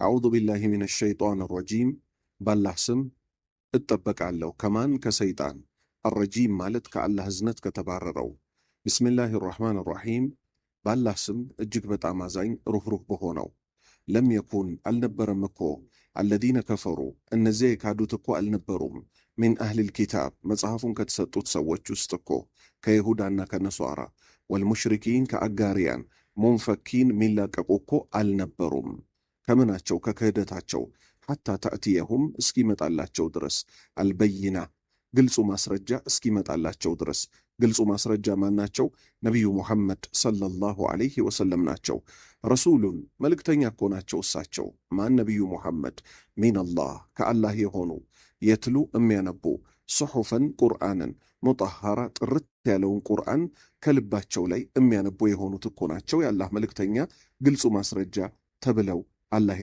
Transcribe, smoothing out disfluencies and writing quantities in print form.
አዑዙ ቢላሂ ሚነ ሸይጧን ረጂም ባላህ ስም እጠበቃለሁ ከማን ከሰይጣን አረጂም ማለት ከአላህ እዝነት ከተባረረው። ቢስሚላሂ ራሕማን ራሒም ባላህ ስም እጅግ በጣም አዛኝ ሩኅሩህ በሆነው። ለም የኩን አልነበረም እኮ አለዚነ ከፈሩ እነዚያ የካዱት እኮ አልነበሩም፣ ሚን አህሊል ኪታብ መጽሐፉን ከተሰጡት ሰዎች ውስጥ እኮ ከይሁዳና ከነሷራ፣ ወልሙሽሪኪን ከአጋሪያን፣ ሙንፈኪን ሚላቀቁ እኮ አልነበሩም። ከምናቸው ከክህደታቸው፣ ሐታ ተእትየሁም እስኪመጣላቸው ድረስ፣ አልበይና ግልጹ ማስረጃ እስኪመጣላቸው ድረስ። ግልጹ ማስረጃ ማናቸው? ነቢዩ ሙሐመድ ሰለላሁ ዐለይሂ ወሰለም ናቸው። ረሱሉን መልእክተኛ እኮ ናቸው እሳቸው። ማን? ነቢዩ ሙሐመድ ሚነላህ ከአላህ የሆኑ የትሉ የሚያነቡ ሱሑፈን ቁርአንን ሙጠሃራ ጥርት ያለውን ቁርአን ከልባቸው ላይ የሚያነቡ የሆኑት እኮ ናቸው የአላህ መልእክተኛ ግልጹ ማስረጃ ተብለው አላህ